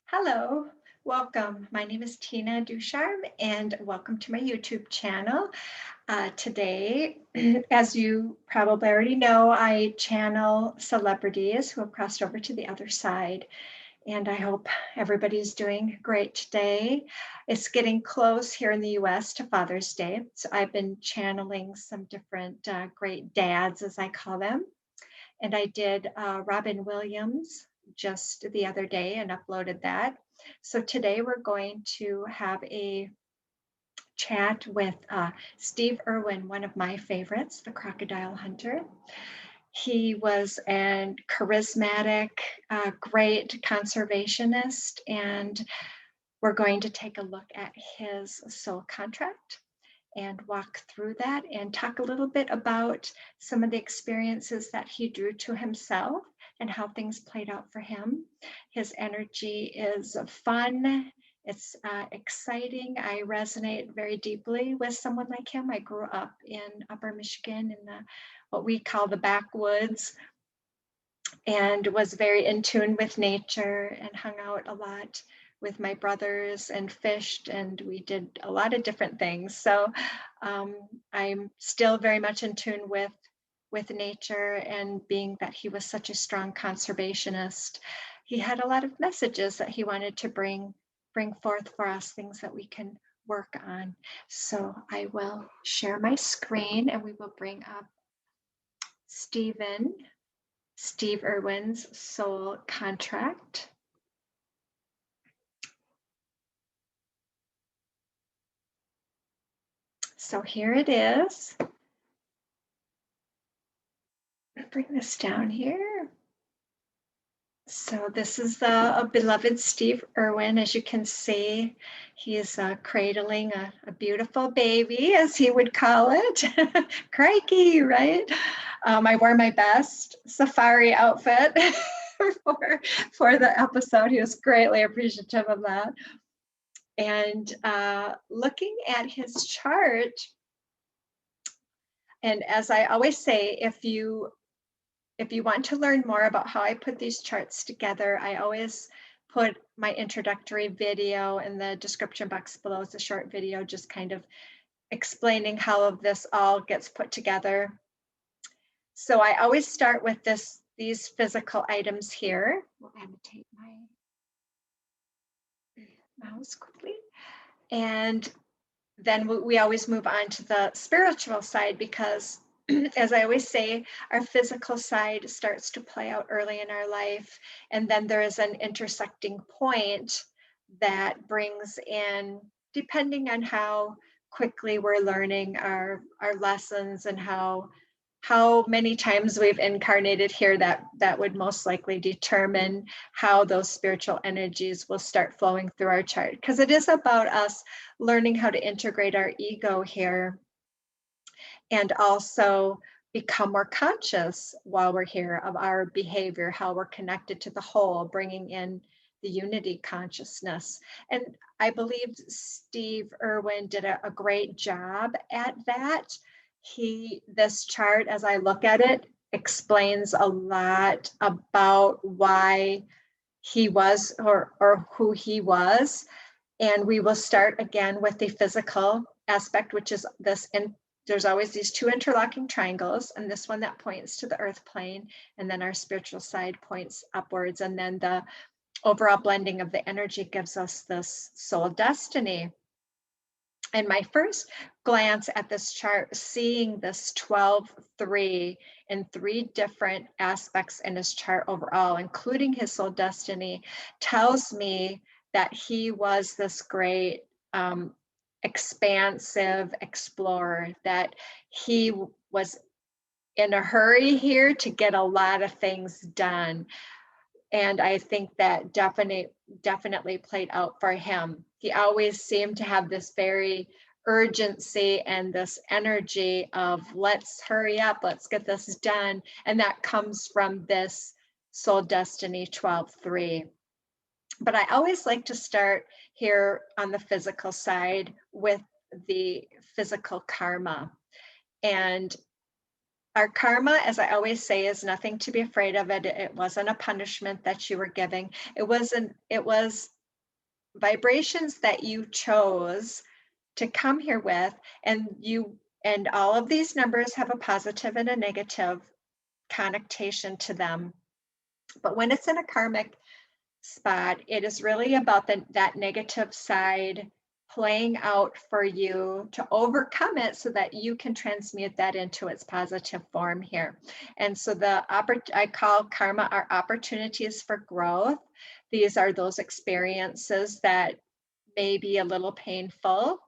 Hello, welcome. My name is Tina Ducharme and welcome to my YouTube channel. Today, as you probably already know, I channel celebrities who have crossed over to the other side. And I hope everybody's doing great today. It's getting close here in the US to Father's Day. So I've been channeling some different great dads, as I call them. And I did Robin Williams just the other day and uploaded that. So today we're going to have a chat with Steve Irwin, one of my favorites, the Crocodile Hunter. He was a charismatic, great conservationist, and we're going to take a look at his soul contract and walk through that and talk a little bit about some of the experiences that he drew to himself and how things played out for him. His energy is fun. It's exciting. I resonate very deeply with someone like him. I grew up in Upper Michigan in what we call the backwoods, and was very in tune with nature and hung out a lot with my brothers and fished, and we did a lot of different things. So I'm still very much in tune with nature, and being that he was such a strong conservationist, he had a lot of messages that he wanted to bring forth for us, things that we can work on. So I will share my screen and we will bring up Steve Irwin's soul contract. So here it is. Bring this down here. So this is the beloved Steve Irwin. As you can see, he is cradling a beautiful baby, as he would call it. Crikey, right? I wore my best safari outfit for the episode. He was greatly appreciative of that. And looking at his chart, and as I always say, if you want to learn more about how I put these charts together, I always put my introductory video in the description box below. It's a short video just kind of explaining how this all gets put together. So I always start with these physical items here. We'll annotate my mouse quickly. And then we always move on to the spiritual side, because as I always say, our physical side starts to play out early in our life, and then there is an intersecting point that brings in, depending on how quickly we're learning our lessons and how many times we've incarnated here, that would most likely determine how those spiritual energies will start flowing through our chart, because it is about us learning how to integrate our ego here and also become more conscious while we're here of our behavior, how we're connected to the whole, bringing in the unity consciousness. And I believe Steve Irwin did a great job at that. This chart, as I look at it, explains a lot about why he was or who he was. And we will start again with the physical aspect, which is this. There's always these two interlocking triangles, and this one that points to the earth plane, and then our spiritual side points upwards. And then the overall blending of the energy gives us this soul destiny. And my first glance at this chart, seeing this 12-3 in 3 different aspects in his chart overall, including his soul destiny, tells me that he was this great expansive explorer, that he was in a hurry here to get a lot of things done. And I think that definitely played out for him. He always seemed to have this very urgency and this energy of let's hurry up, let's get this done. And that comes from this soul destiny 12-3. But I always like to start here on the physical side with the physical karma. And our karma, as I always say, is nothing to be afraid of. It wasn't a punishment that you were giving. It was vibrations that you chose to come here with, and all of these numbers have a positive and a negative connotation to them. But when it's in a karmic spot, it is really about that negative side playing out for you to overcome it so that you can transmute that into its positive form here. And so I call karma our opportunities for growth. These are those experiences that may be a little painful,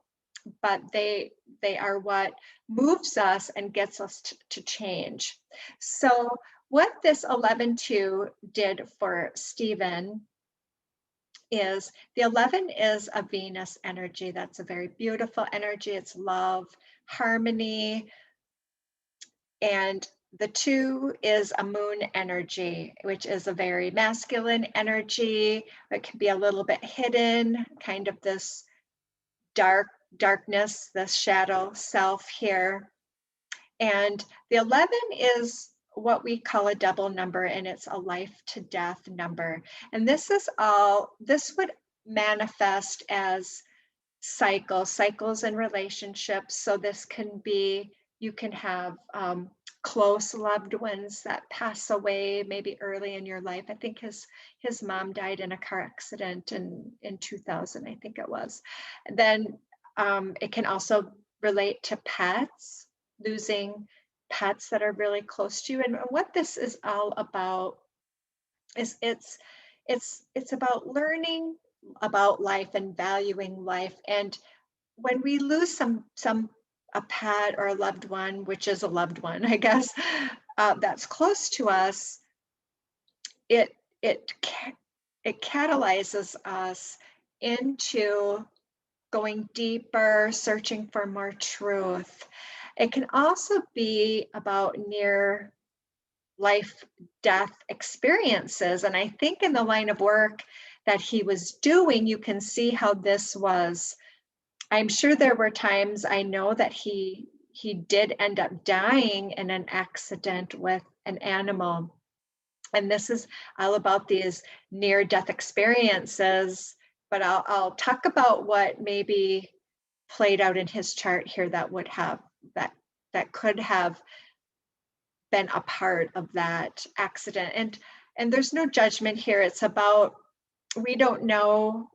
but they are what moves us and gets us to change. So what this 11-2 did for Stephen is the 11 is a Venus energy. That's a very beautiful energy. It's love, harmony. And the 2 is a moon energy, which is a very masculine energy. It can be a little bit hidden, kind of this darkness, this shadow self here. And the 11 is what we call a double number, and it's a life to death number. And this would manifest as cycles in relationships. So this can be, you can have close loved ones that pass away maybe early in your life. I think his mom died in a car accident in 2000, I think it was. And then it can also relate to pets, losing pets that are really close to you. And what this is all about is it's about learning about life and valuing life. And when we lose a pet or a loved one, which is a loved one, I guess, that's close to us, it catalyzes us into going deeper, searching for more truth. It can also be about near life death experiences. And I think in the line of work that he was doing, you can see how this was. I'm sure there were times, I know that he did end up dying in an accident with an animal. And this is all about these near-death experiences, but I'll talk about what maybe played out in his chart here that would have, that could have been a part of that accident. And there's no judgment here. It's about, we don't know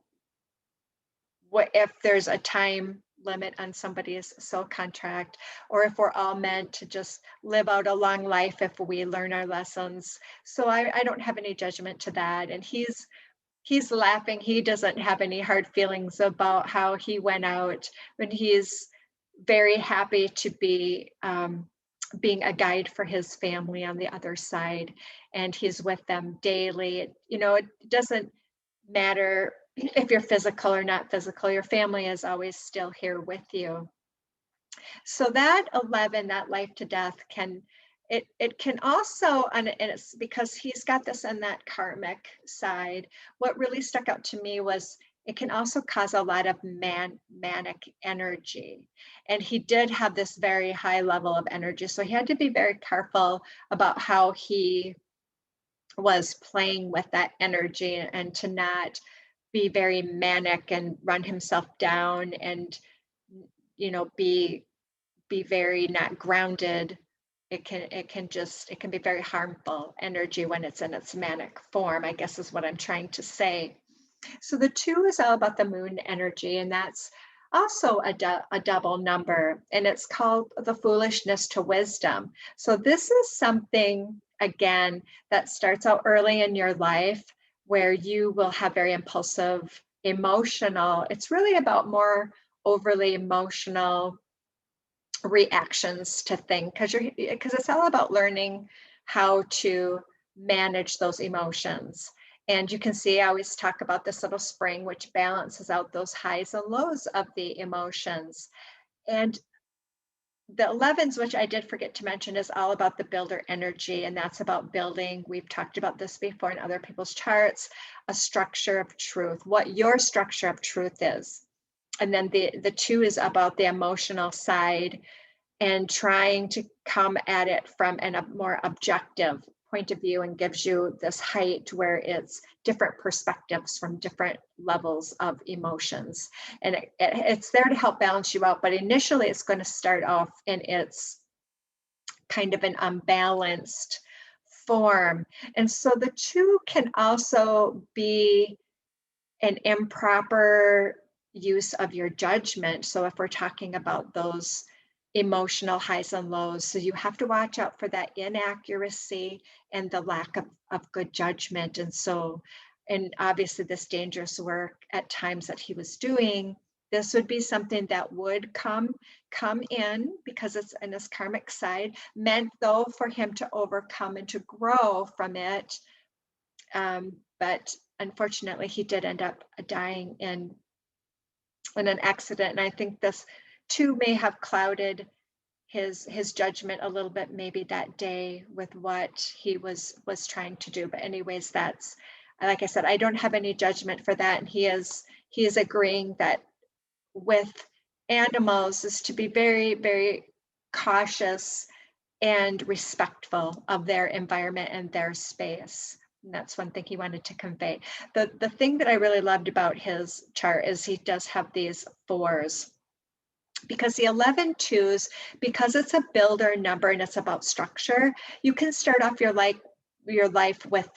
what if there's a time limit on somebody's soul contract, or if we're all meant to just live out a long life if we learn our lessons. So I don't have any judgment to that. And he's laughing. He doesn't have any hard feelings about how he went out, when he's very happy to be being a guide for his family on the other side, and he's with them daily. You know, it doesn't matter if you're physical or not physical, your family is always still here with you. So that 11, that life to death, it can also, and it's because he's got this in that karmic side. What really stuck out to me was it can also cause a lot of manic energy. And he did have this very high level of energy. So he had to be very careful about how he was playing with that energy, and to not be very manic and run himself down, and, you know, be very not grounded. It can be very harmful energy when it's in its manic form, I guess is what I'm trying to say. So the 2 is all about the moon energy, and that's also a double number, and it's called the foolishness to wisdom. So this is something, again, that starts out early in your life, where you will have very impulsive, emotional, it's really about more overly emotional reactions to things, because it's all about learning how to manage those emotions. And you can see, I always talk about this little spring, which balances out those highs and lows of the emotions. And the 11s, which I did forget to mention, is all about the builder energy. And that's about building, we've talked about this before in other people's charts, a structure of truth, what your structure of truth is. And then the 2 is about the emotional side and trying to come at it from a more objective point of view and gives you this height where it's different perspectives from different levels of emotions. And it's there to help balance you out, but initially it's going to start off in its kind of an unbalanced form. And so the 2 can also be an improper use of your judgment. So if we're talking about those emotional highs and lows, so you have to watch out for that inaccuracy and the lack of good judgment. And so, and obviously this dangerous work at times that he was doing, this would be something that would come in because it's in his karmic side, meant though for him to overcome and to grow from it. But unfortunately, he did end up dying in an accident. And I think this too may have clouded his judgment a little bit, maybe that day with what he was trying to do. But anyways, that's, like I said, I don't have any judgment for that. And he is agreeing that with animals is to be very, very cautious and respectful of their environment and their space. And that's one thing he wanted to convey. The thing that I really loved about his chart is he does have these 4s, because the 11 2s, because it's a builder number and it's about structure, you can start off your life with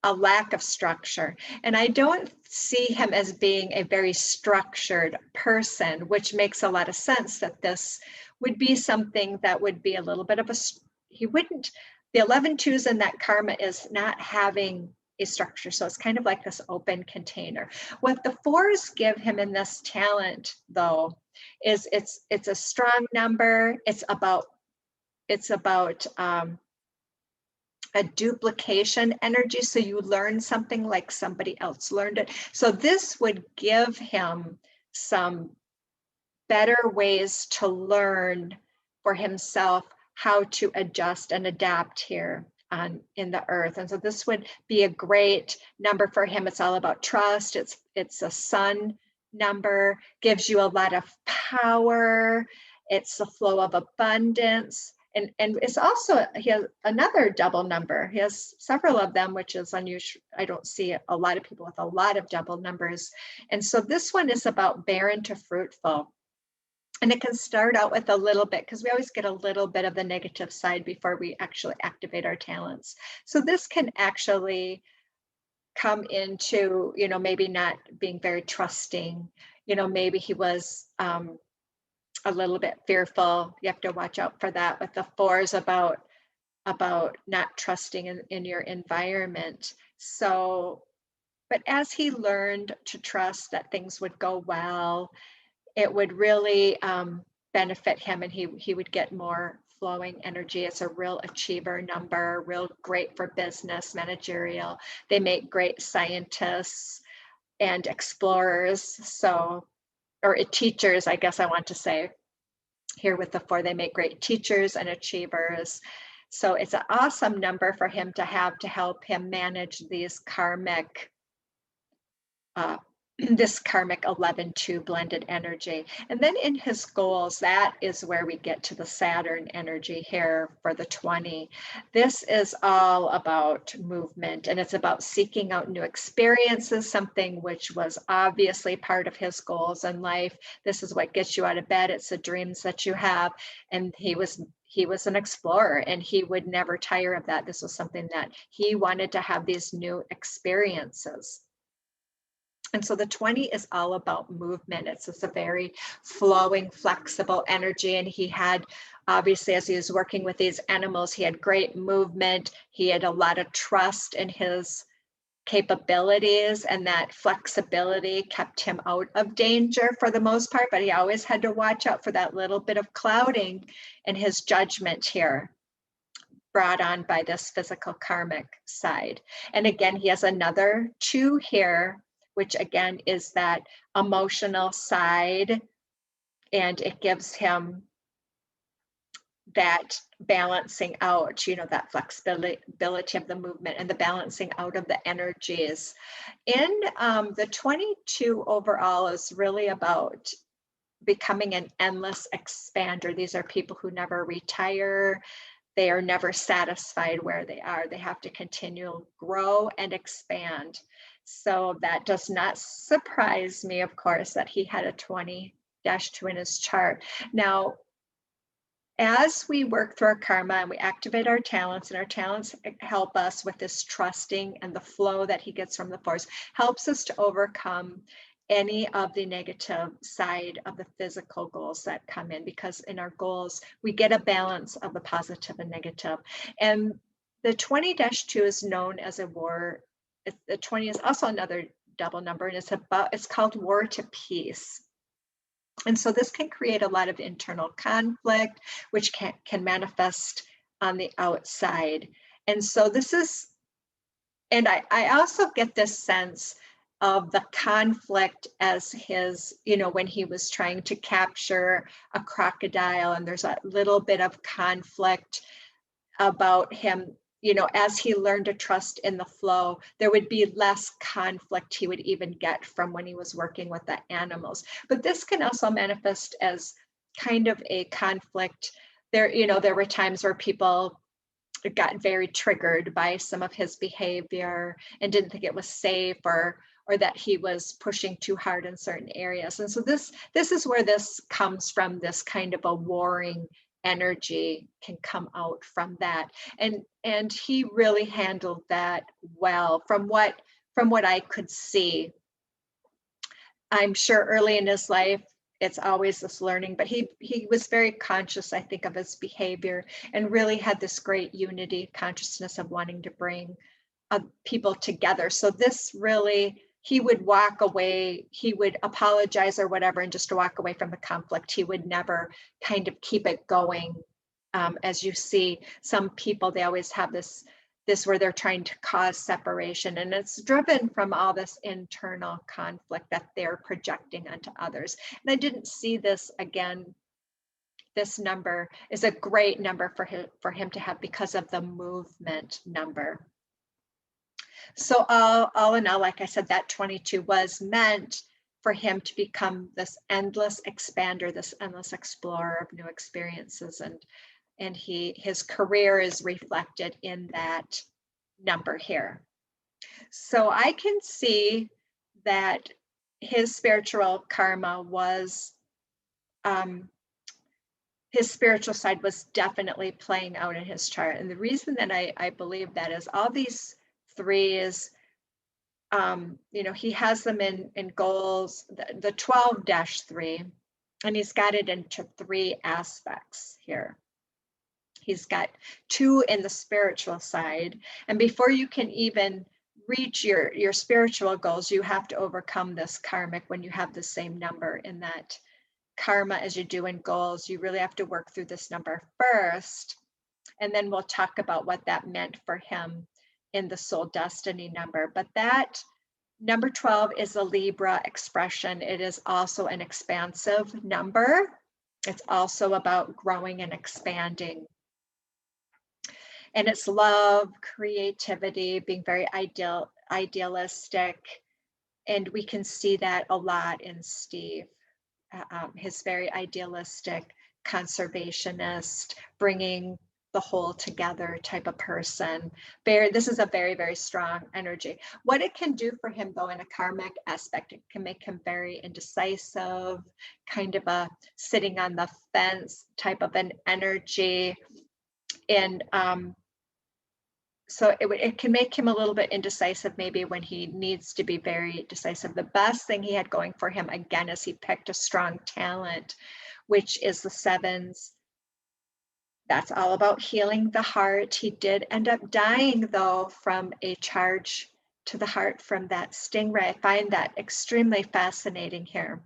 a lack of structure. And I don't see him as being a very structured person, which makes a lot of sense that this would be something that would be a little bit of the 11 2s in that karma is not having a structure. So it's kind of like this open container. What the 4s give him in this talent though, is it's a strong number. It's about a duplication energy. So you learn something like somebody else learned it. So this would give him some better ways to learn for himself how to adjust and adapt here in the earth. And so this would be a great number for him. It's all about trust. It's a sun number, gives you a lot of power. It's the flow of abundance. And it's also, he has another double number. He has several of them, which is unusual. I don't see a lot of people with a lot of double numbers. And so this one is about barren to fruitful. And it can start out with a little bit, because we always get a little bit of the negative side before we actually activate our talents. So this can actually come into, maybe not being very trusting. Maybe he was a little bit fearful. You have to watch out for that with the 4s about not trusting in your environment. So, but as he learned to trust that things would go well, it would really benefit him, and he would get more flowing energy. It's a real achiever number, real great for business, managerial. They make great scientists and explorers. So, or teachers, I guess I want to say here with the 4, they make great teachers and achievers. So it's an awesome number for him to have to help him manage these karmic this karmic 11-2 blended energy. And then in his goals, that is where we get to the Saturn energy here for the 20. This is all about movement, and it's about seeking out new experiences, something which was obviously part of his goals in life. This is what gets you out of bed. It's the dreams that you have. And he was an explorer, and he would never tire of that. This was something that he wanted to have, these new experiences. And so the 20 is all about movement. It's just a very flowing, flexible energy. And he had, obviously, as he was working with these animals, he had great movement. He had a lot of trust in his capabilities, and that flexibility kept him out of danger for the most part. But he always had to watch out for that little bit of clouding in his judgment here, brought on by this physical karmic side. And again, he has another 2 here, which again is that emotional side, and it gives him that balancing out, that flexibility of the movement and the balancing out of the energies. In the 22 overall is really about becoming an endless expander. These are people who never retire. they are never satisfied where they are. They have to continue grow and expand. So that does not surprise me, of course, that he had a 20-2 in his chart. Now, as we work through our karma and we activate our talents, and our talents help us with this trusting and the flow that he gets from the force, helps us to overcome any of the negative side of the physical goals that come in, because in our goals, we get a balance of the positive and negative. And the 20-2 is known as a war. The 20 is also another double number, and it's called war to peace. And so this can create a lot of internal conflict, which can manifest on the outside. And so this is, and I also get this sense of the conflict as his, when he was trying to capture a crocodile, and there's a little bit of conflict about him, as he learned to trust in the flow, there would be less conflict he would even get from when he was working with the animals. But this can also manifest as kind of a conflict. There were times where people got very triggered by some of his behavior and didn't think it was safe, or that he was pushing too hard in certain areas. And so this is where this comes from. This kind of a warring energy can come out from that, and he really handled that well from what I could see. I'm sure early in his life it's always this learning, but he was very conscious, I think, of his behavior, and really had this great unity consciousness of wanting to bring people together. So this really, he would walk away, he would apologize or whatever, and just walk away from the conflict. He would never kind of keep it going. As you see, some people, they always have this where they're trying to cause separation, and it's driven from all this internal conflict that they're projecting onto others. And I didn't see this again. This number is a great number for him to have because of the movement number. So all in all, like I said, that 22 was meant for him to become this endless expander, this endless explorer of new experiences. And his career is reflected in that number here. So I can see that his spiritual karma was, his spiritual side was definitely playing out in his chart. And the reason that I believe that is all these threes, he has them in goals, the 12-3, and he's got it into 3 aspects here. He's got 2 in the spiritual side. And before you can even reach your spiritual goals, you have to overcome this karmic. When you have the same number in that karma as you do in goals, you really have to work through this number first. And then we'll talk about what that meant for him in the soul destiny number. But that number 12 is a Libra expression. It is also an expansive number. It's also about growing and expanding. And it's love, creativity, being very idealistic. And we can see that a lot in Steve, his very idealistic, conservationist, bringing the whole together type of person. This is a very, very strong energy. What it can do for him, though, in a karmic aspect, it can make him very indecisive, kind of a sitting on the fence type of an energy. And so it can make him a little bit indecisive, maybe when he needs to be very decisive. The best thing he had going for him, again, is he picked a strong talent, which is the 7s. That's all about healing the heart. He did end up dying, though, from a charge to the heart from that stingray. I find that extremely fascinating here,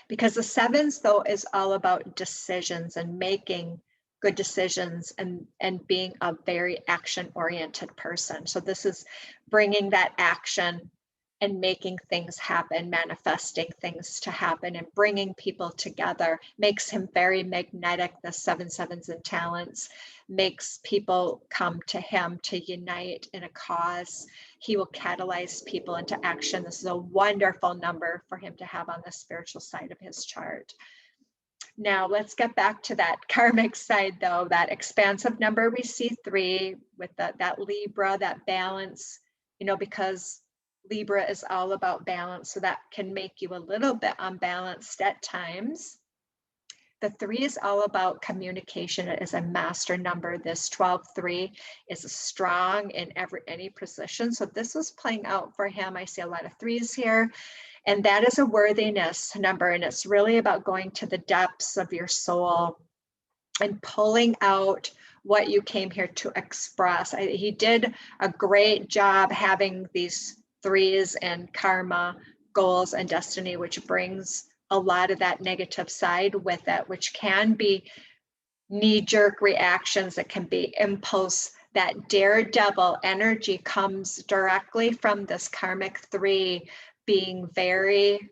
because the 7s, though, is all about decisions and making good decisions and being a very action-oriented person. So this is bringing that action and making things happen, manifesting things to happen, and bringing people together. Makes him very magnetic. The 7/7s and talents makes people come to him to unite in a cause. He will catalyze people into action. This is a wonderful number for him to have on the spiritual side of his chart. Now let's get back to that karmic side though, that expansive number we see 3 with that Libra, that balance, you know, because Libra is all about balance. So that can make you a little bit unbalanced at times. The 3 is all about communication. It is a master number. This 12-3 is strong in any position. So this is playing out for him. I see a lot of 3s here. And that is a worthiness number. And it's really about going to the depths of your soul and pulling out what you came here to express. He did a great job having these 3s and karma, goals, and destiny, which brings a lot of that negative side with it, which can be knee-jerk reactions. It can be impulse. That daredevil energy comes directly from this karmic 3 being very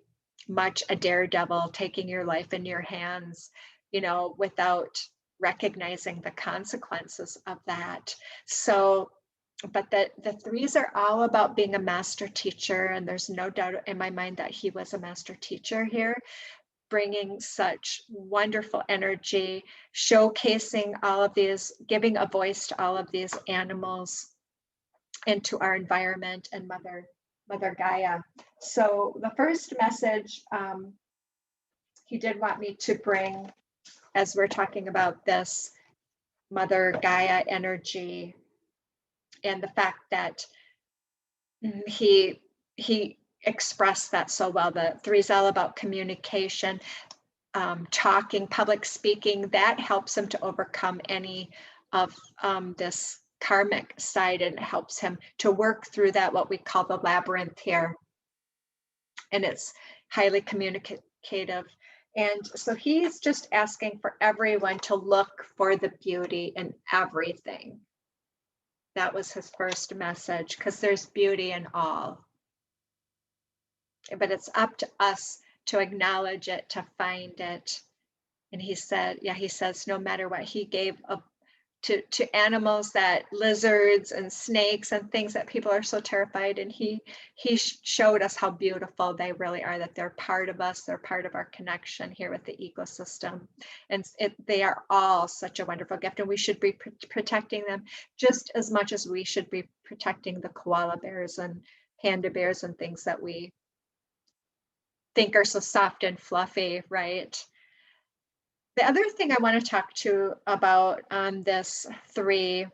much a daredevil, taking your life in your hands, you know, without recognizing the consequences of that. So, but the 3s are all about being a master teacher. And there's no doubt in my mind that he was a master teacher here, bringing such wonderful energy, showcasing all of these, giving a voice to all of these animals into our environment and Mother Gaia. So the first message he did want me to bring, as we're talking about this Mother Gaia energy and the fact that he expressed that so well. The 3 is all about communication, talking, public speaking. That helps him to overcome any of this karmic side, and helps him to work through that, what we call the labyrinth here. And it's highly communicative. And so he's just asking for everyone to look for the beauty in everything. That was his first message, because there's beauty in all. But it's up to us to acknowledge it, to find it. And he said, yeah, he says, no matter what, he gave to animals, that lizards and snakes and things that people are so terrified. And he showed us how beautiful they really are, that they're part of us. They're part of our connection here with the ecosystem. And they are all such a wonderful gift. And we should be protecting them just as much as we should be protecting the koala bears and panda bears and things that we think are so soft and fluffy, right? The other thing I want to talk to about on this 3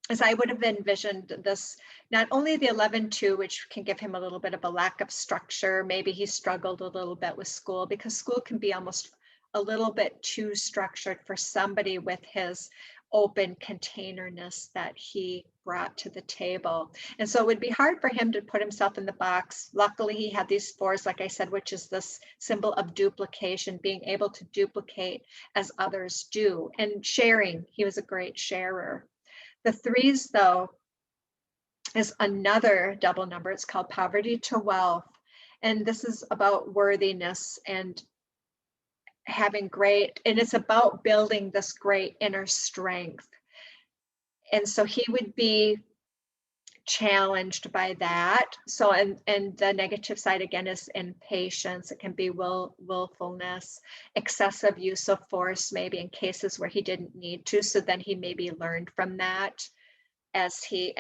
is I would have envisioned this, not only the 11-2, which can give him a little bit of a lack of structure. Maybe he struggled a little bit with school, because school can be almost a little bit too structured for somebody with his open containerness that he brought to the table. And so it would be hard for him to put himself in the box. Luckily, he had these 4s, like I said, which is this symbol of duplication, being able to duplicate as others do, and sharing. He was a great sharer. The 3s, though, is another double number. It's called poverty to wealth. And this is about worthiness and having great, and it's about building this great inner strength. And so he would be challenged by that. So, and the negative side again is impatience. It can be willfulness, excessive use of force, maybe in cases where he didn't need to. So then he maybe learned from that. As he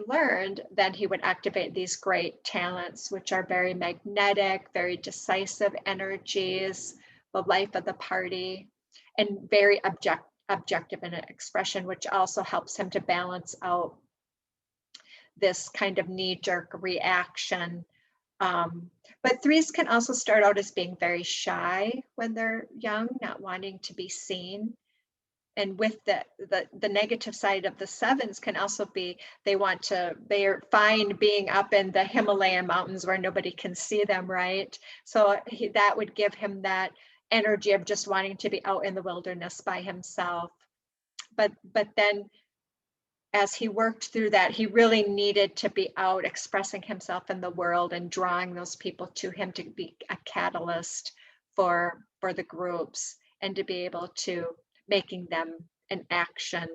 learned, then he would activate these great talents, which are very magnetic, very decisive energies, the life of the party, and very objective in expression, which also helps him to balance out this kind of knee-jerk reaction. But 3s can also start out as being very shy when they're young, not wanting to be seen. And with the negative side of the 7s can also be, they're fine being up in the Himalayan mountains where nobody can see them, right? So that would give him that energy of just wanting to be out in the wilderness by himself. But then as he worked through that, he really needed to be out expressing himself in the world and drawing those people to him to be a catalyst for the groups, and to be able to making them an action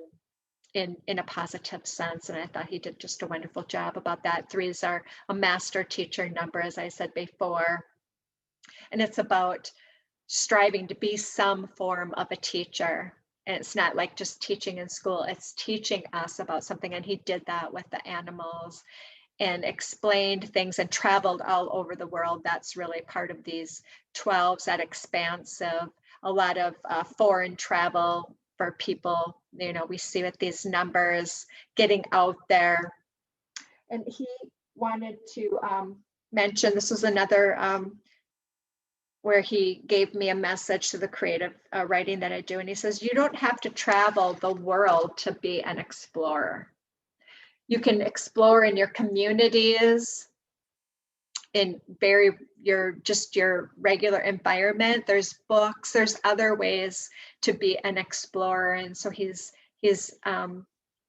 in a positive sense. And I thought he did just a wonderful job about that. 3s are a master teacher number, as I said before. And it's about striving to be some form of a teacher. And it's not like just teaching in school, it's teaching us about something. And he did that with the animals and explained things and traveled all over the world. That's really part of these 12s, that expansive, a lot of foreign travel for people, you know, we see with these numbers getting out there. And he wanted to mention, this was another where he gave me a message to the creative writing that I do. And he says, you don't have to travel the world to be an explorer. You can explore in your communities, in your regular environment. There's books, there's other ways to be an explorer. And so he's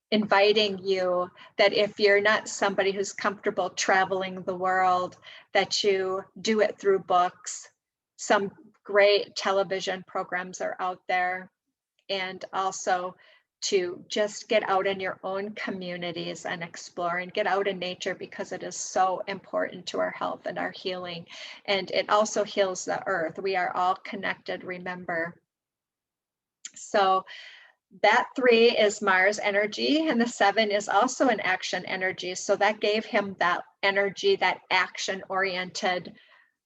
inviting you that if you're not somebody who's comfortable traveling the world, that you do it through books. Some great television programs are out there, and also to just get out in your own communities and explore and get out in nature, because it is so important to our health and our healing. And it also heals the earth. We are all connected, remember. So that 3 is Mars energy, and the 7 is also an action energy. So that gave him that energy, that action oriented,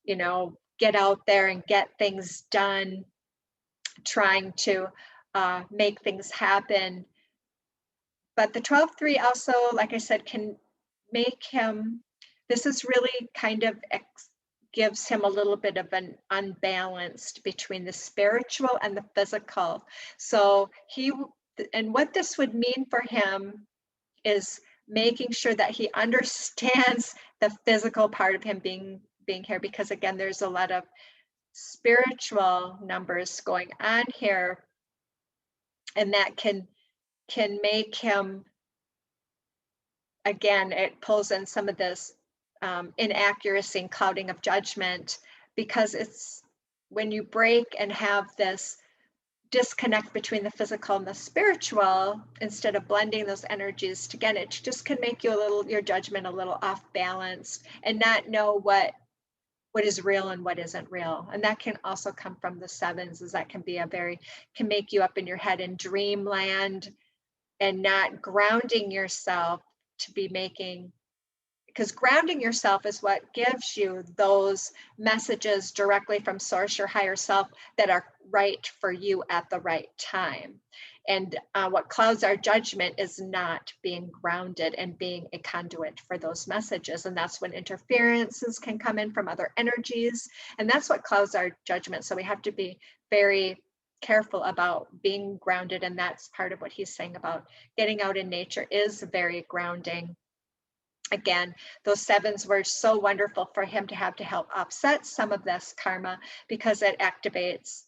you know, get out there and get things done, trying to make things happen. But the 12-3 also, like I said, can make him, this is really kind of gives him a little bit of an unbalanced between the spiritual and the physical. So and what this would mean for him is making sure that he understands the physical part of him being here, because again, there's a lot of spiritual numbers going on here, and that can make him, again, it pulls in some of this inaccuracy and clouding of judgment, because it's when you break and have this disconnect between the physical and the spiritual, instead of blending those energies together, it just can make you your judgment a little off balanced, and not know what is real and what isn't real. And that can also come from the 7s, is that can make you up in your head in dreamland, and not grounding yourself to be making, because grounding yourself is what gives you those messages directly from source, your higher self, that are right for you at the right time. And what clouds our judgment is not being grounded and being a conduit for those messages. And that's when interferences can come in from other energies. And that's what clouds our judgment. So we have to be very careful about being grounded. And that's part of what he's saying about getting out in nature is very grounding. Again, those 7s were so wonderful for him to help offset some of this karma, because it activates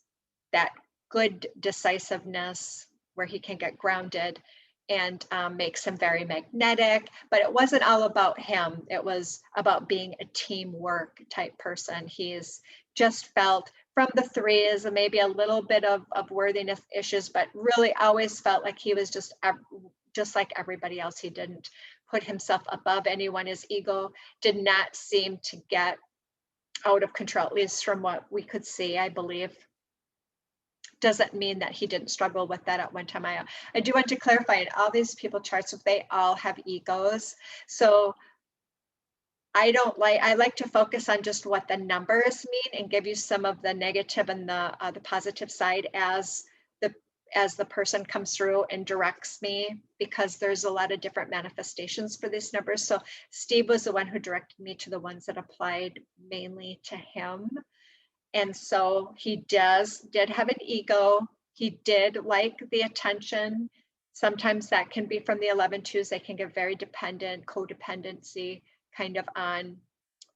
that good decisiveness where he can get grounded, and makes him very magnetic. But it wasn't all about him. It was about being a teamwork type person. He's just felt from the 3s maybe a little bit of worthiness issues, but really always felt like he was just like everybody else. He didn't put himself above anyone. His ego did not seem to get out of control, at least from what we could see, I believe. Doesn't mean that he didn't struggle with that at one time. I do want to clarify, in all these people charts, they all have egos. So I like to focus on just what the numbers mean, and give you some of the negative and the positive side as the person comes through and directs me, because there's a lot of different manifestations for these numbers. So Steve was the one who directed me to the ones that applied mainly to him. And so he did have an ego. He did like the attention. Sometimes that can be from the 11-2s. They can get very dependent, codependency, kind of on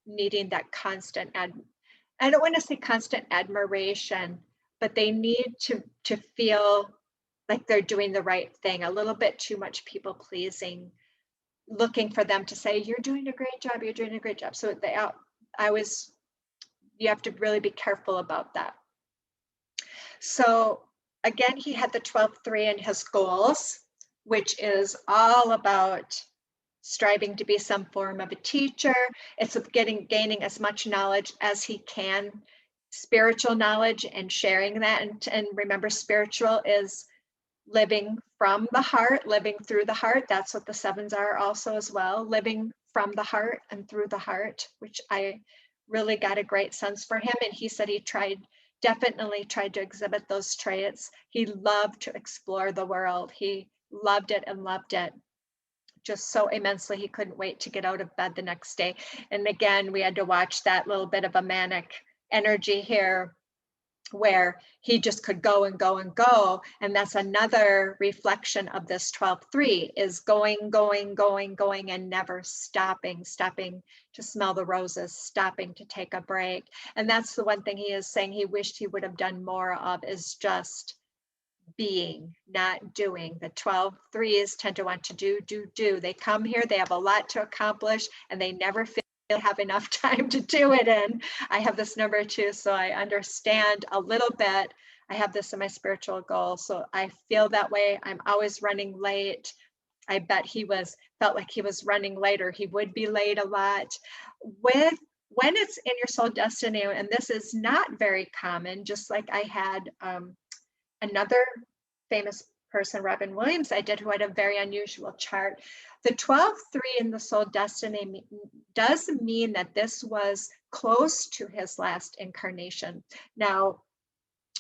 needing that constant, I don't want to say constant admiration, but they need to feel like they're doing the right thing, a little bit too much people pleasing, looking for them to say, you're doing a great job, you're doing a great job. So you have to really be careful about that. So again, he had the 12-3 in his goals, which is all about striving to be some form of a teacher. It's gaining as much knowledge as he can spiritual knowledge and sharing that. And remember, spiritual is living from the heart, living through the heart. That's what the sevens are also as well, living from the heart and through the heart, which I really got a great sense for him. And he said he definitely tried to exhibit those traits. He loved to explore the world. He loved it and loved it just so immensely. He couldn't wait to get out of bed the next day. And again, we had to watch that little bit of a manic energy here where he just could go and go and go. And that's another reflection of this 12-3 is going, going, going, going, and never stopping to smell the roses, stopping to take a break. And that's the one thing he is saying he wished he would have done more of, is just being, not doing. The 12-3s tend to want to do. They come here, they have a lot to accomplish, and they never feel have enough time to do it. And I have this number too, so I understand a little bit. I have this in my spiritual goal, so I feel that way. I'm always running late. I bet he felt like he was running late, or he would be late a lot. When it's in your soul destiny, and this is not very common, just like I had another famous person, Robin Williams, I did, who had a very unusual chart. The 12-3 in the soul destiny does mean that this was close to his last incarnation. Now,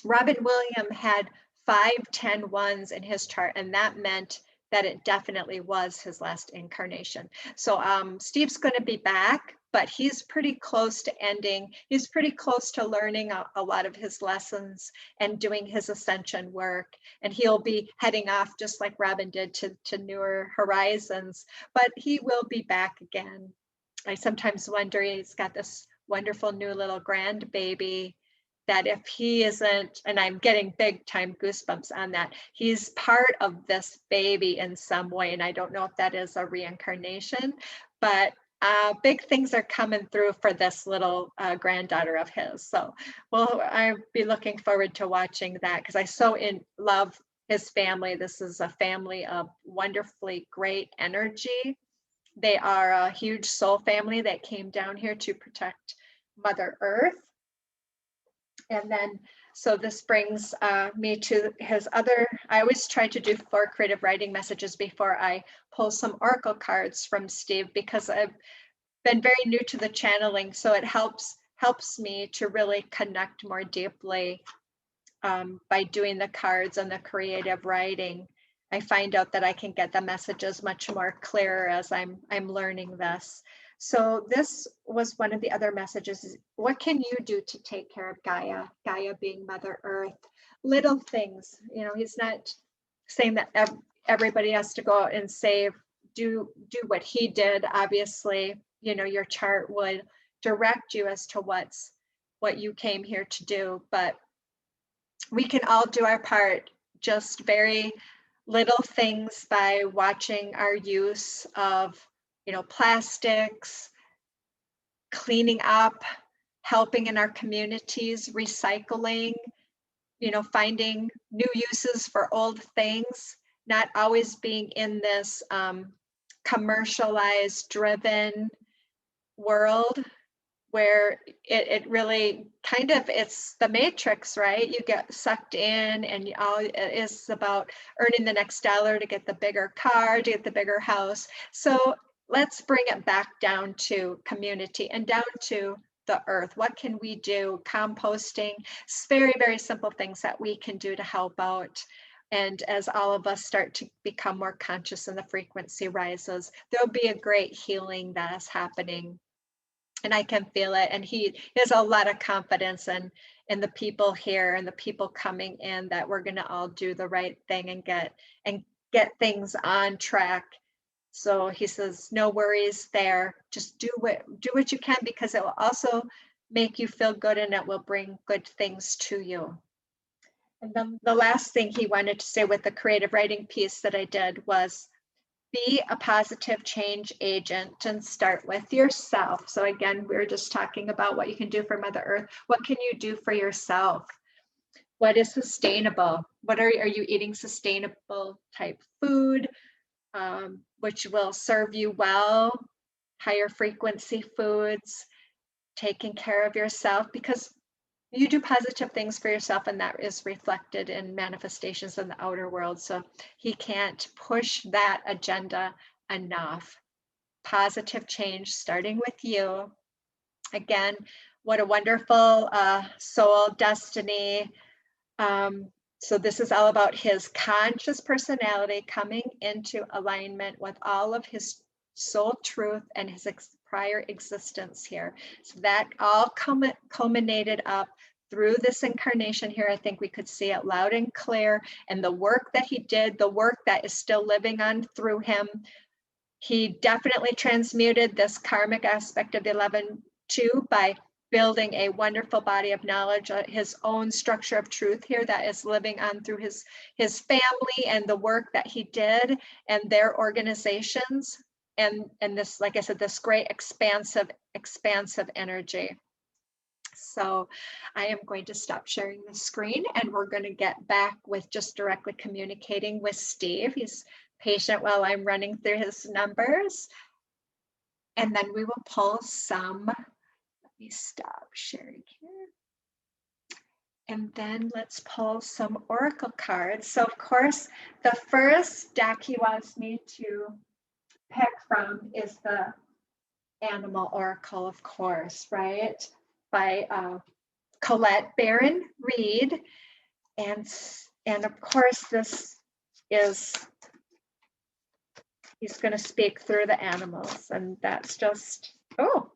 Robin Williams had 5, 10, 1s in his chart, and that meant that it definitely was his last incarnation. So Steve's going to be back, but he's pretty close to ending. He's pretty close to learning a lot of his lessons and doing his ascension work. And he'll be heading off, just like Robin did, to newer horizons, but he will be back again. I sometimes wonder, he's got this wonderful new little grandbaby, that if he isn't, and I'm getting big time goosebumps on that, he's part of this baby in some way. And I don't know if that is a reincarnation, but big things are coming through for this little granddaughter of his. So, well, I'll be looking forward to watching that, because I so love his family. This is a family of wonderfully great energy. They are a huge soul family that came down here to protect Mother Earth. And then, so this brings me to his other, I always try to do 4 creative writing messages before I pull some oracle cards from Steve, because I've been very new to the channeling. So it helps me to really connect more deeply by doing the cards and the creative writing. I find out that I can get the messages much more clear as I'm learning this. So this was one of the other messages. What can you do to take care of Gaia? Gaia being Mother Earth. Little things. You know, he's not saying that everybody has to go out and do what he did. Obviously, you know, your chart would direct you as to what you came here to do, but we can all do our part, just very little things, by watching our use of, you know, plastics, cleaning up, helping in our communities, recycling, you know, finding new uses for old things, not always being in this commercialized, driven world where it really kind of, it's the matrix, right? You get sucked in, and all it is about earning the next dollar to get the bigger car, to get the bigger house. So let's bring it back down to community and down to the earth. What can we do? Composting, very, very simple things that we can do to help out. And as all of us start to become more conscious and the frequency rises, there'll be a great healing that is happening. And I can feel it. And he has a lot of confidence in the people here and the people coming in, that we're going to all do the right thing and get things on track. So he says, no worries there. Just do what you can, because it will also make you feel good, and it will bring good things to you. And then the last thing he wanted to say with the creative writing piece that I did was, be a positive change agent and start with yourself. So again, we were just talking about what you can do for Mother Earth. What can you do for yourself? What is sustainable? What are you eating? Sustainable type food, which will serve you well, higher frequency foods, taking care of yourself, because you do positive things for yourself, and that is reflected in manifestations in the outer world. So he can't push that agenda enough. Positive change starting with you. Again, what a wonderful soul destiny. So this is all about his conscious personality coming into alignment with all of his soul truth and his prior existence here. So that all culminated up through this incarnation here. I think we could see it loud and clear. And the work that he did, the work that is still living on through him, he definitely transmuted this karmic aspect of the 11-2 by building a wonderful body of knowledge, his own structure of truth here that is living on through his family and the work that he did and their organizations. And this, like I said, this great expansive energy. So I am going to stop sharing the screen and we're going to get back with just directly communicating with Steve. He's patient while I'm running through his numbers. And then we will pull some, let me stop sharing here. And then let's pull some oracle cards. So of course, the first deck he wants me to pick from is the Animal Oracle, of course, right? By Colette Baron-Reid. And of course, this is, he's going to speak through the animals. And that's just, oh,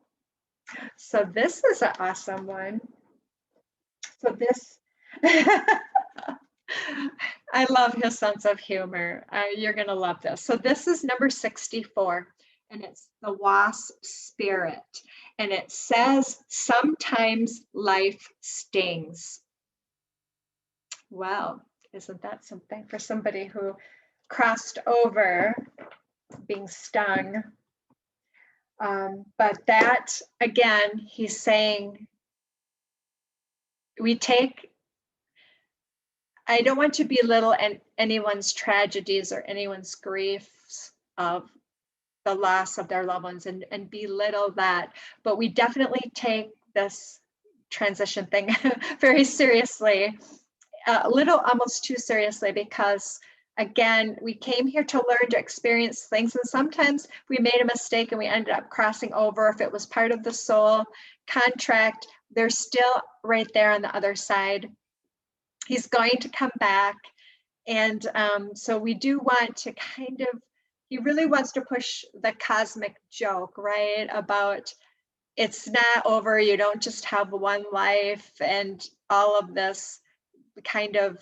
so this is an awesome one. So this, I love his sense of humor. You're going to love this. So this is number 64, and it's the Wasp Spirit. And it says, sometimes life stings. Wow, isn't that something for somebody who crossed over being stung? But that, again, he's saying, we take, I don't want to belittle anyone's tragedies or anyone's griefs of the loss of their loved ones and belittle that, but we definitely take this transition thing very seriously, a little almost too seriously, because again, we came here to learn, to experience things, and sometimes we made a mistake and we ended up crossing over. If it was part of the soul contract, they're still right there on the other side. He's going to come back. And so we do want to kind of, he really wants to push the cosmic joke, right? About it's not over, you don't just have one life, and all of this kind of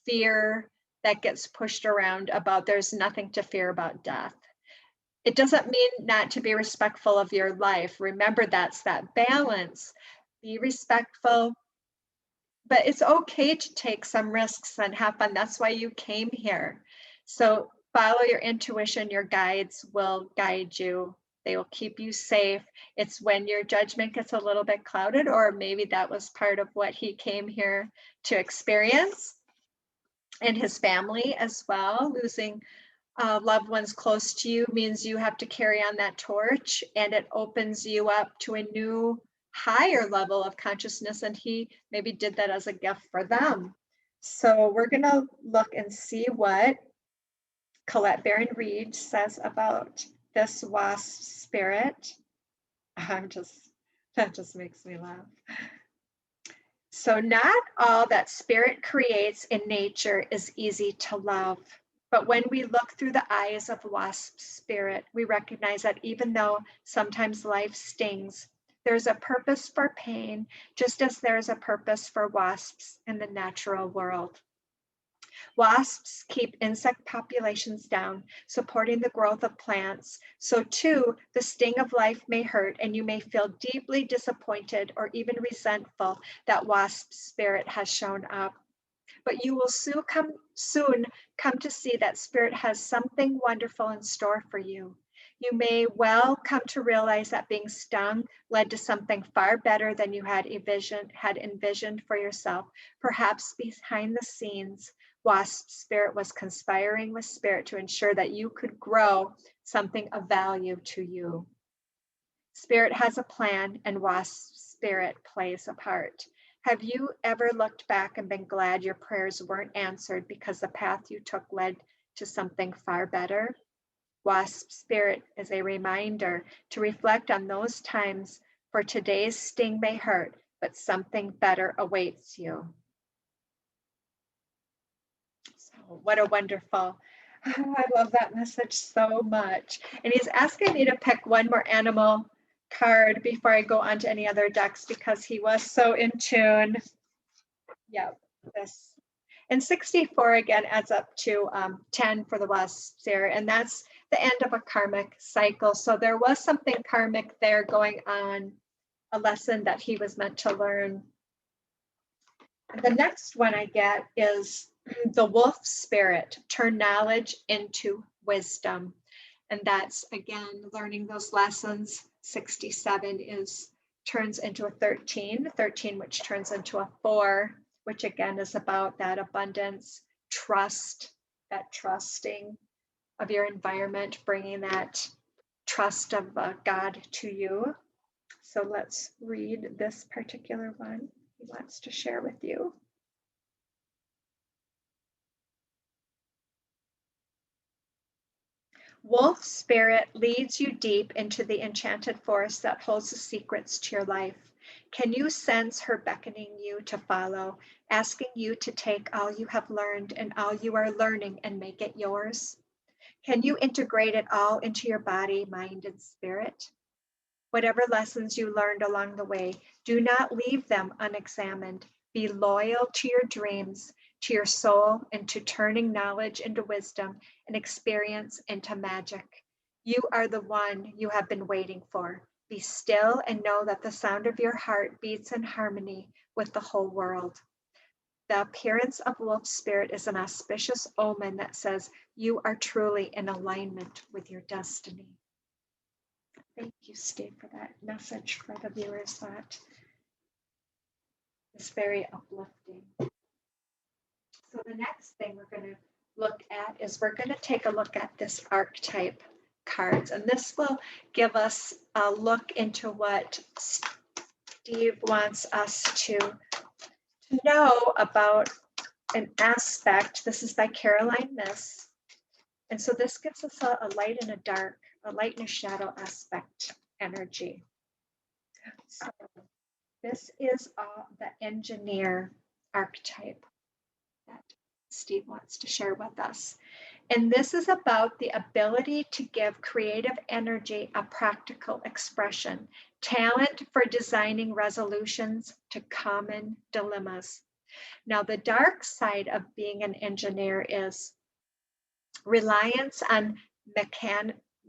fear that gets pushed around about there's nothing to fear about death. It doesn't mean not to be respectful of your life. Remember, that's that balance. Be respectful, but it's okay to take some risks and have fun. That's why you came here. So follow your intuition. Your guides will guide you. They will keep you safe. It's when your judgment gets a little bit clouded, or maybe that was part of what he came here to experience, and his family as well. Losing loved ones close to you means you have to carry on that torch, and it opens you up to a new higher level of consciousness, and he maybe did that as a gift for them. So we're going to look and see what Colette Baron-Reid says about this Wasp Spirit. That just makes me laugh. So not all that spirit creates in nature is easy to love. But when we look through the eyes of Wasp Spirit, we recognize that even though sometimes life stings, there's a purpose for pain, just as there's a purpose for wasps in the natural world. Wasps keep insect populations down, supporting the growth of plants. So too, the sting of life may hurt, and you may feel deeply disappointed or even resentful that Wasp Spirit has shown up. But you will soon come to see that Spirit has something wonderful in store for you. You may well come to realize that being stung led to something far better than you had envisioned for yourself. Perhaps behind the scenes, Wasp Spirit was conspiring with Spirit to ensure that you could grow something of value to you. Spirit has a plan, and Wasp Spirit plays a part. Have you ever looked back and been glad your prayers weren't answered because the path you took led to something far better? Wasp Spirit is a reminder to reflect on those times, for today's sting may hurt, but something better awaits you. So what a wonderful, oh, I love that message so much. And he's asking me to pick one more animal card before I go on to any other decks because he was so in tune. Yep, this. And 64 again adds up to 10 for the Wasp Spirit, and that's the end of a karmic cycle. So there was something karmic there going on, a lesson that he was meant to learn. And the next one I get is the Wolf Spirit, turn knowledge into wisdom. And that's, again, learning those lessons. 67 turns into a 13, which turns into a 4, which again is about that abundance, trust, that trusting of your environment, bringing that trust of God to you. So let's read this particular one he wants to share with you. Wolf Spirit leads you deep into the enchanted forest that holds the secrets to your life. Can you sense her beckoning you to follow, asking you to take all you have learned and all you are learning and make it yours? Can you integrate it all into your body, mind, and spirit? Whatever lessons you learned along the way, do not leave them unexamined. Be loyal to your dreams, to your soul, and to turning knowledge into wisdom and experience into magic. You are the one you have been waiting for. Be still and know that the sound of your heart beats in harmony with the whole world. The appearance of Wolf Spirit is an auspicious omen that says you are truly in alignment with your destiny. Thank you, Steve, for that message for the viewers. That is very uplifting. So the next thing we're going to look at is we're going to take a look at this archetype cards. And this will give us a look into what Steve wants us to know about an aspect. This is by Caroline Myss. And so this gives us a light and a dark, a light and a shadow aspect energy. So this is the engineer archetype that Steve wants to share with us. And this is about the ability to give creative energy a practical expression, talent for designing resolutions to common dilemmas. Now, the dark side of being an engineer is reliance on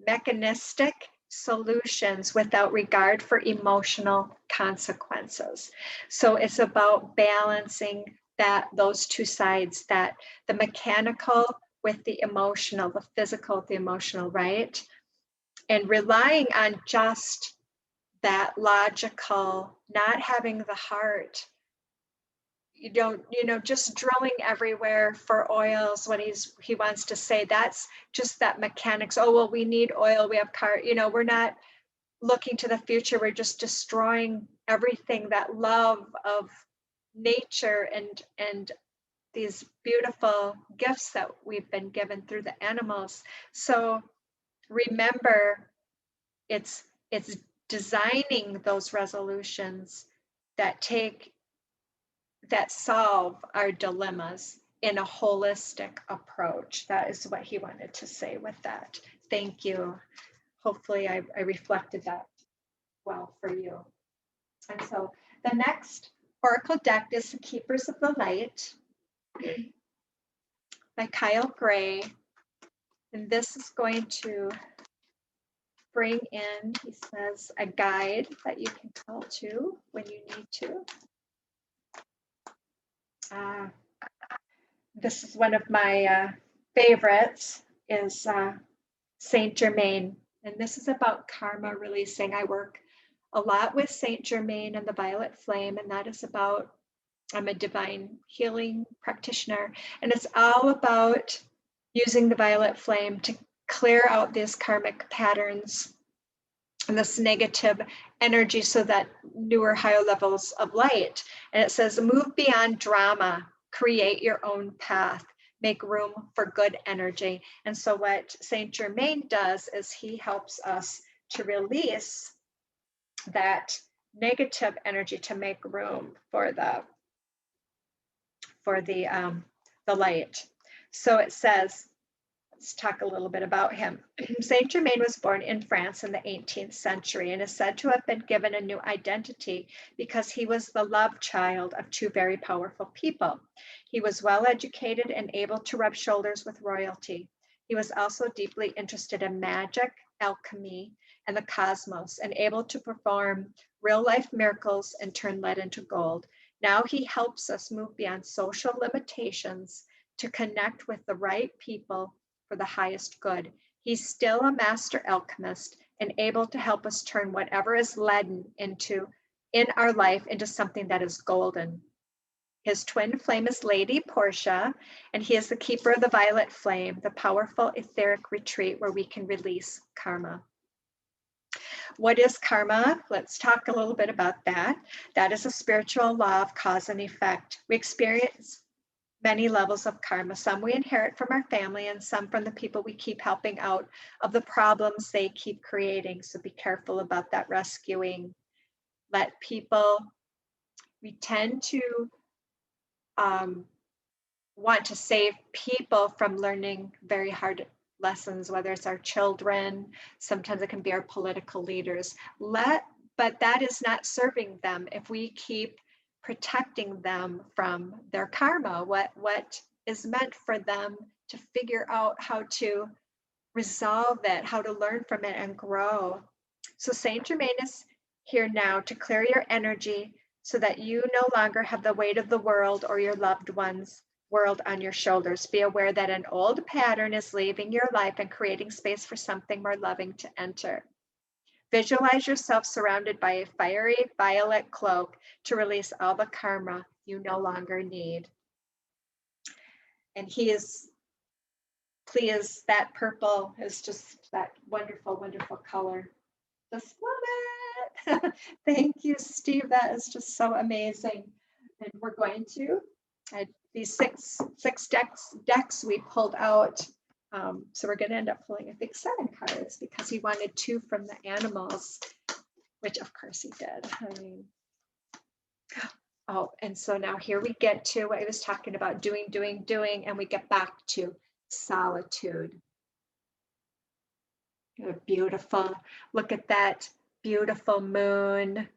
mechanistic solutions without regard for emotional consequences. So it's about balancing those two sides, that the mechanical with the emotional, the physical with the emotional, right? And relying on just that logical, not having the heart. You don't, just drilling everywhere for oils when he wants to say that's just that mechanics. Oh, well, we need oil, we have car, we're not looking to the future. We're just destroying everything, that love of nature and these beautiful gifts that we've been given through the animals. So remember, it's designing those resolutions that solve our dilemmas in a holistic approach. That is what he wanted to say with that. Thank you. Hopefully I reflected that well for you. And so the next oracle deck is The Keepers of the Light by Kyle Gray. And this is going to bring in, he says, a guide that you can call to when you need to. This is one of my favorites, is Saint Germain. And this is about karma releasing. I work a lot with Saint Germain and the Violet Flame, and that is about, I'm a divine healing practitioner, and it's all about using the Violet Flame to clear out these karmic patterns this negative energy so that newer, higher levels of light. And it says, move beyond drama, create your own path, make room for good energy. And so what Saint Germain does is he helps us to release that negative energy to make room for the light. So it says, let's talk a little bit about him. Saint Germain was born in France in the 18th century and is said to have been given a new identity because he was the love child of two very powerful people. He was well educated and able to rub shoulders with royalty. He was also deeply interested in magic, alchemy, and the cosmos, and able to perform real-life miracles and turn lead into gold. Now he helps us move beyond social limitations to connect with the right people for the highest good. He's still a master alchemist and able to help us turn whatever is leaden in our life into something that is golden. His twin flame is Lady Portia, and he is the keeper of the violet flame, the powerful etheric retreat where we can release karma. What is karma? Let's talk a little bit about that. That is a spiritual law of cause and effect. We experience many levels of karma. Some we inherit from our family and some from the people we keep helping out of the problems they keep creating. So be careful about that rescuing. We tend to want to save people from learning very hard lessons, whether it's our children, sometimes it can be our political leaders. But that is not serving them if we keep protecting them from their karma, what is meant for them to figure out how to resolve it, how to learn from it and grow. So Saint Germain is here now to clear your energy so that you no longer have the weight of the world or your loved ones' world on your shoulders. Be aware that an old pattern is leaving your life and creating space for something more loving to enter. Visualize yourself surrounded by a fiery violet cloak to release all the karma you no longer need. And he is pleased. That purple is just that wonderful, wonderful color. Just love it. Thank you, Steve. That is just so amazing. And we're going to, these six decks we pulled out. So we're going to end up pulling, I think, 7 cards because he wanted 2 from the animals, which of course he did. I mean, oh, and so now here we get to what I was talking about, doing, and we get back to solitude. Beautiful. Look at that beautiful moon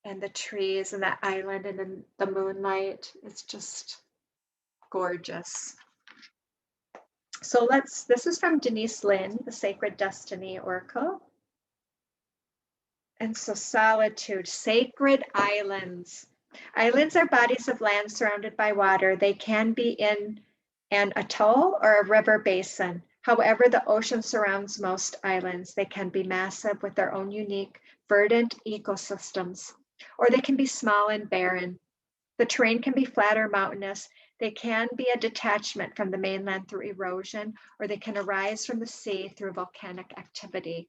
and the trees and that island and then the moonlight. It's just gorgeous. So this is from Denise Linn, the Sacred Destiny Oracle. And so solitude, sacred islands. Islands are bodies of land surrounded by water. They can be in an atoll or a river basin. However, the ocean surrounds most islands. They can be massive with their own unique verdant ecosystems, or they can be small and barren. The terrain can be flat or mountainous. They can be a detachment from the mainland through erosion, or they can arise from the sea through volcanic activity.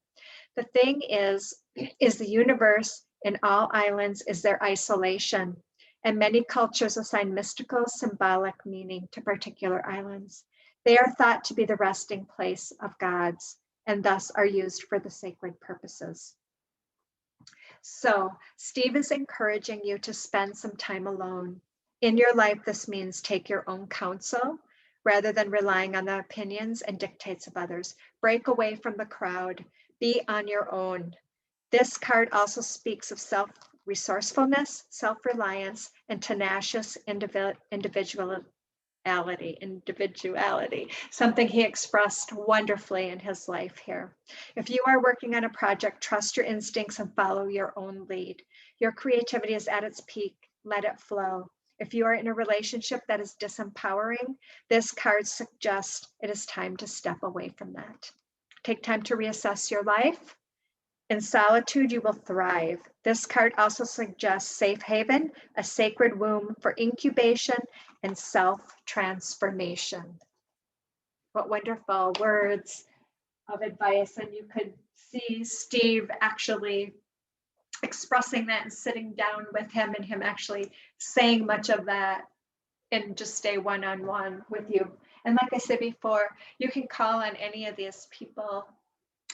The thing is the universe in all islands is their isolation, and many cultures assign mystical, symbolic meaning to particular islands. They are thought to be the resting place of gods, and thus are used for the sacred purposes. So Steve is encouraging you to spend some time alone. In your life, this means take your own counsel rather than relying on the opinions and dictates of others. Break away from the crowd. Be on your own. This card also speaks of self-resourcefulness, self-reliance, and tenacious individuality, something he expressed wonderfully in his life here. If you are working on a project, trust your instincts and follow your own lead. Your creativity is at its peak. Let it flow. If you are in a relationship that is disempowering, this card suggests it is time to step away from that. Take time to reassess your life. In solitude, you will thrive. This card also suggests safe haven, a sacred womb for incubation and self-transformation. What wonderful words of advice, and you could see Steve actually expressing that and sitting down with him and him actually saying much of that and just stay one-on-one with you. And like I said before, you can call on any of these people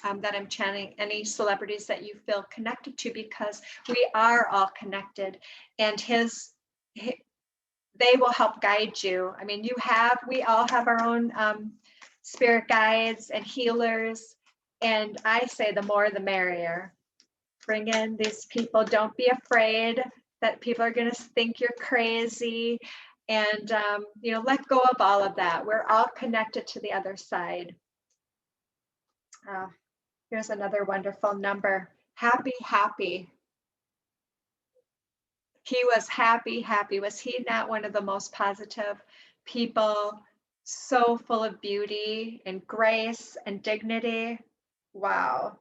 that I'm channeling, any celebrities that you feel connected to, because we are all connected, and they will help guide you. I mean, we all have our own spirit guides and healers, and I say the more the merrier. Bring in these people. Don't be afraid that people are going to think you're crazy, and let go of all of that. We're all connected to the other side. Here's another wonderful number. Happy, happy. He was happy, happy. Was he not one of the most positive people? So full of beauty and grace and dignity. Wow.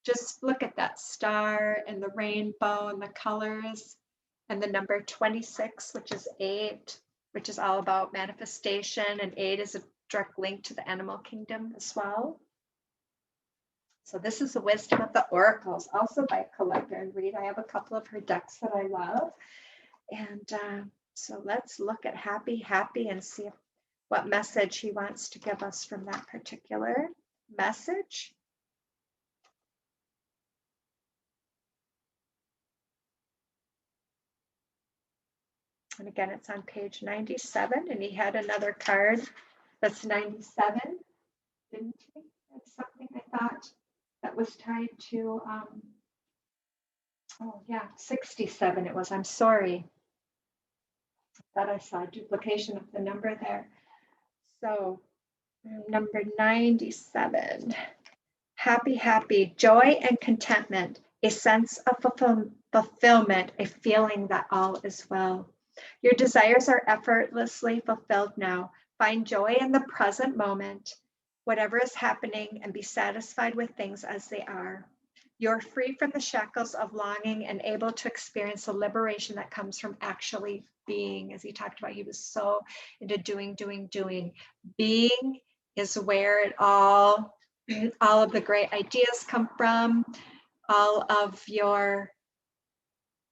Just look at that star and the rainbow and the colors, and the number 26, which is 8, which is all about manifestation, and 8 is a direct link to the animal kingdom as well. So this is the Wisdom of the Oracles, also by Colette Baron-Reid. I have a couple of her decks that I love. And so let's look at happy, happy, and see what message he wants to give us from that particular message. And again, it's on page 97, and he had another card that's 97, didn't he? That's something I thought that was tied to, oh yeah, 67 it was, I'm sorry. I thought I saw a duplication of the number there. So number 97, happy, happy, joy and contentment, a sense of fulfillment, a feeling that all is well. Your desires are effortlessly fulfilled now. Find joy in the present moment, whatever is happening, and be satisfied with things as they are. You're free from the shackles of longing and able to experience the liberation that comes from actually being. As he talked about, he was so into doing. Being is where it all of the great ideas come from, all of your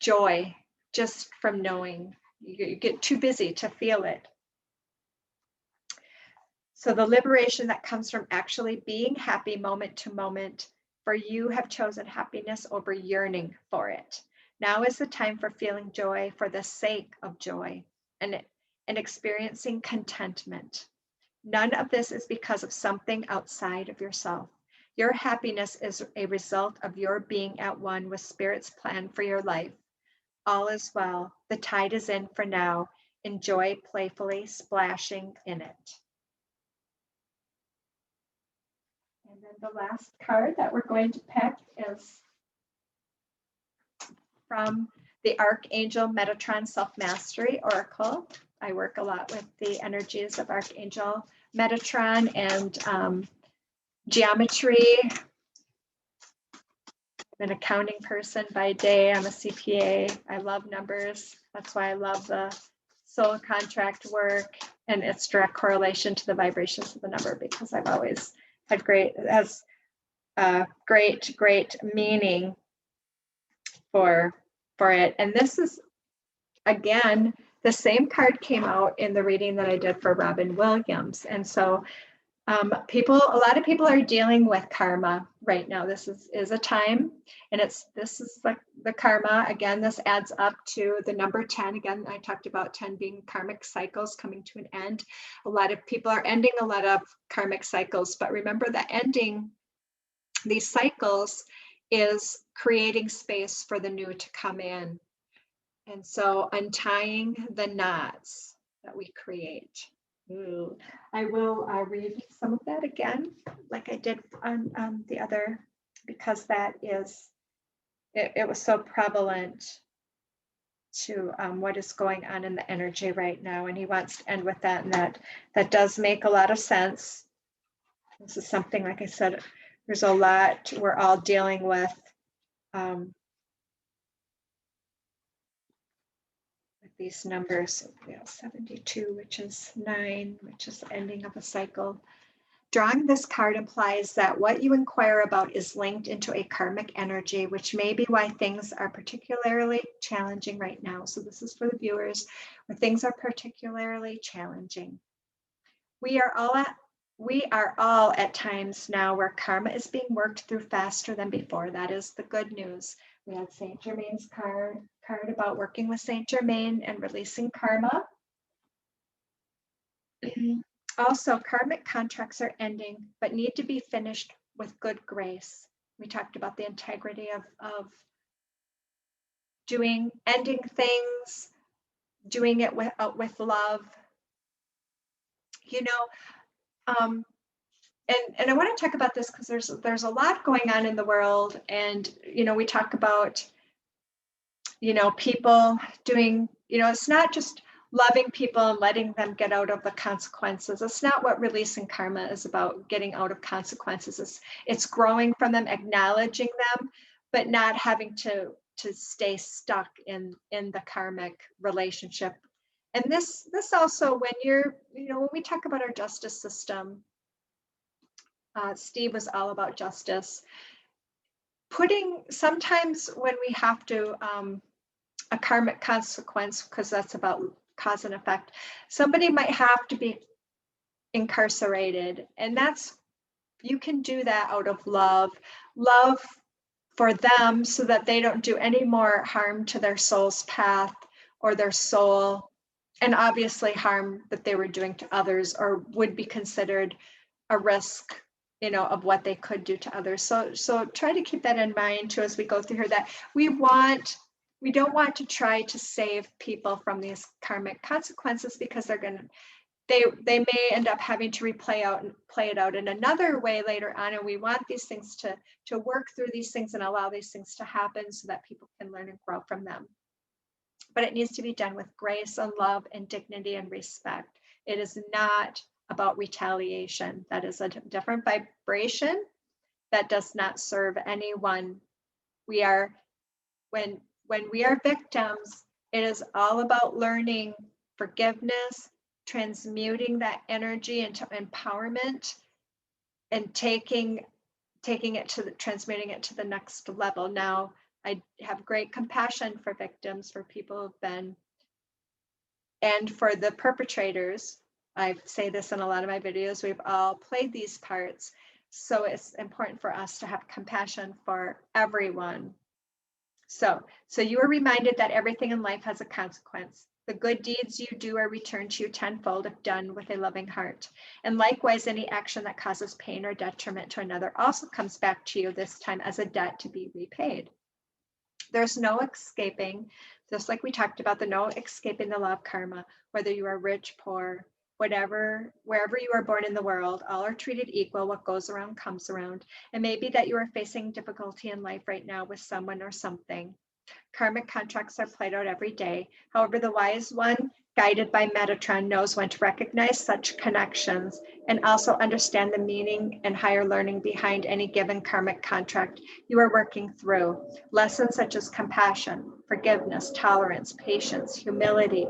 joy just from knowing. You get too busy to feel it. So the liberation that comes from actually being happy moment to moment, for you have chosen happiness over yearning for it. Now is the time for feeling joy for the sake of joy and experiencing contentment. None of this is because of something outside of yourself. Your happiness is a result of your being at one with Spirit's plan for your life. All is well. The tide is in for now. Enjoy playfully splashing in it. And then the last card that we're going to pick is from the Archangel Metatron Self-Mastery Oracle. I work a lot with the energies of Archangel Metatron and geometry. I'm an accounting person by day. I'm a CPA. I love numbers. That's why I love the soul contract work, and its direct correlation to the vibrations of the number, because I've always had great meaning for it. And this is, again, the same card came out in the reading that I did for Robin Williams. And so a lot of people are dealing with karma right now. This is a time, and this is like the karma. Again, this adds up to the number 10. Again, I talked about 10 being karmic cycles coming to an end. A lot of people are ending a lot of karmic cycles, but remember that ending these cycles is creating space for the new to come in. And so untying the knots that we create. Ooh. I will read some of that again, like I did on the other, because that is, it was so prevalent to what is going on in the energy right now. And he wants to end with that, and that does make a lot of sense. This is something, like I said, there's a lot we're all dealing with. These numbers, 72, which is 9, which is the ending of a cycle. Drawing this card implies that what you inquire about is linked into a karmic energy, which may be why things are particularly challenging right now. So this is for the viewers, where things are particularly challenging. We are all at times now where karma is being worked through faster than before. That is the good news. We had Saint Germain's card about working with Saint Germain and releasing karma. Also, karmic contracts are ending, but need to be finished with good grace. We talked about the integrity of ending things, doing it with love. You know, and I want to talk about this because there's a lot going on in the world, and we talk about people doing, it's not just loving people and letting them get out of the consequences. It's not what releasing karma is about, getting out of consequences. It's growing from them, acknowledging them, but not having to stay stuck in the karmic relationship. And this also, when we talk about our justice system, Steve was all about justice. Sometimes when we have to, a karmic consequence, because that's about cause and effect, somebody might have to be incarcerated, and you can do that out of love for them, so that they don't do any more harm to their soul's path or their soul, and obviously harm that they were doing to others or would be considered a risk of what they could do to others. So try to keep that in mind too as we go through here, that we don't want to try to save people from these karmic consequences, because they may end up having to play it out in another way later on. And we want these things to work through these things and allow these things to happen so that people can learn and grow from them. But it needs to be done with grace and love and dignity and respect. It is not about retaliation. That is a different vibration that does not serve anyone. When we are victims, it is all about learning forgiveness, transmuting that energy into empowerment, and transmuting it to the next level. Now, I have great compassion for victims, for people who've been, and for the perpetrators. I say this in a lot of my videos, we've all played these parts. So it's important for us to have compassion for everyone. So you are reminded that everything in life has a consequence. The good deeds you do are returned to you tenfold if done with a loving heart. And likewise, any action that causes pain or detriment to another also comes back to you, this time as a debt to be repaid. There's no escaping, just like we talked about, no escaping the law of karma, whether you are rich, poor, wherever you are born in the world, all are treated equal. What goes around comes around. It may be that you are facing difficulty in life right now with someone or something. Karmic contracts are played out every day. However, the wise one, guided by Metatron, knows when to recognize such connections and also understand the meaning and higher learning behind any given karmic contract you are working through. Lessons such as compassion, forgiveness, tolerance, patience, humility,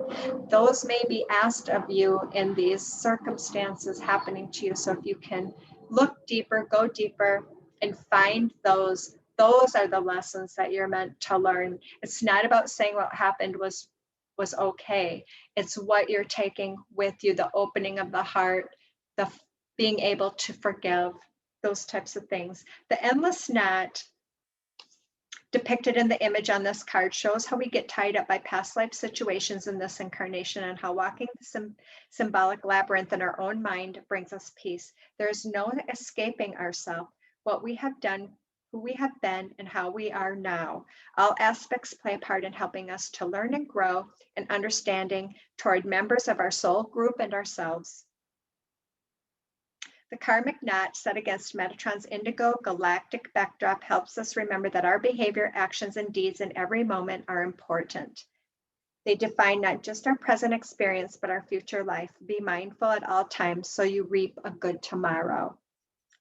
those may be asked of you in these circumstances happening to you. So if you can look deeper, go deeper, and find those are the lessons that you're meant to learn. It's not about saying what happened was okay. It's what you're taking with you, the opening of the heart, the being able to forgive, those types of things. The endless net depicted in the image on this card shows how we get tied up by past life situations in this incarnation, and how walking the symbolic labyrinth in our own mind brings us peace. There's no escaping ourselves, what we have done, who we have been, and how we are now. All aspects play a part in helping us to learn and grow in understanding toward members of our soul group and ourselves. The karmic knot set against Metatron's indigo galactic backdrop helps us remember that our behavior, actions, and deeds in every moment are important. They define not just our present experience, but our future life. Be mindful at all times so you reap a good tomorrow.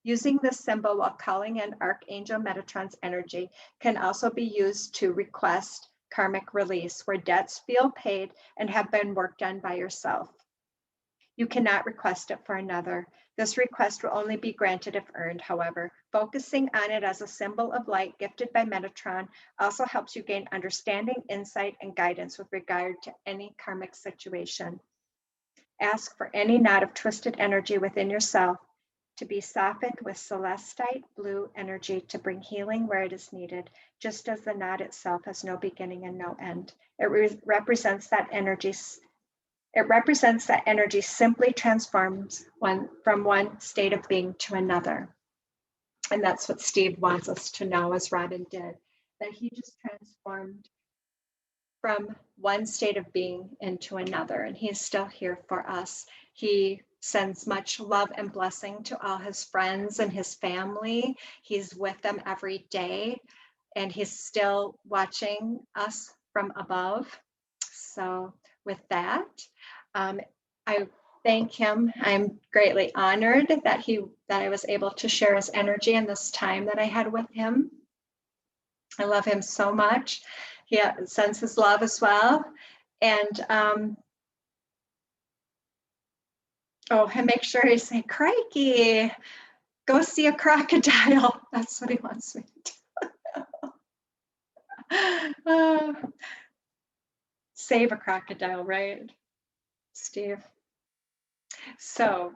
Using this symbol while calling in Archangel Metatron's energy can also be used to request karmic release, where debts feel paid and have been worked on by yourself. You cannot request it for another. This request will only be granted if earned, however. Focusing on it as a symbol of light gifted by Metatron also helps you gain understanding, insight, and guidance with regard to any karmic situation. Ask for any knot of twisted energy within yourself to be softened with celestite blue energy to bring healing where it is needed, just as the knot itself has no beginning and no end. It represents that energy simply transforms from one state of being to another. And that's what Steve wants us to know, as Robin did, that he just transformed from one state of being into another, and he's still here for us. He sends much love and blessing to all his friends and his family. He's with them every day, and he's still watching us from above. So with that, I thank him. I'm greatly honored that I was able to share his energy in this time that I had with him. I love him so much. He sends his love as well. And and make sure you say, crikey, go see a crocodile. That's what he wants me to do. Save a crocodile, right, Steve? So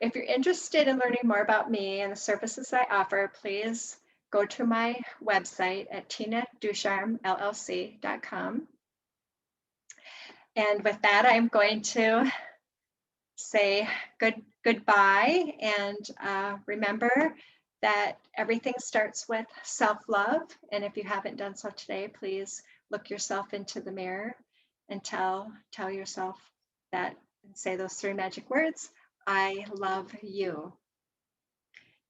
if you're interested in learning more about me and the services I offer, please go to my website at tinaducharmllc.com. And with that, I'm going to say goodbye, and remember that everything starts with self-love. And if you haven't done so today, please look yourself into the mirror and tell yourself that, and say those 3 magic words: I love you.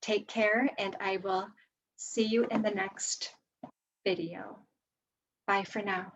Take care, and I will see you in the next video. Bye for now.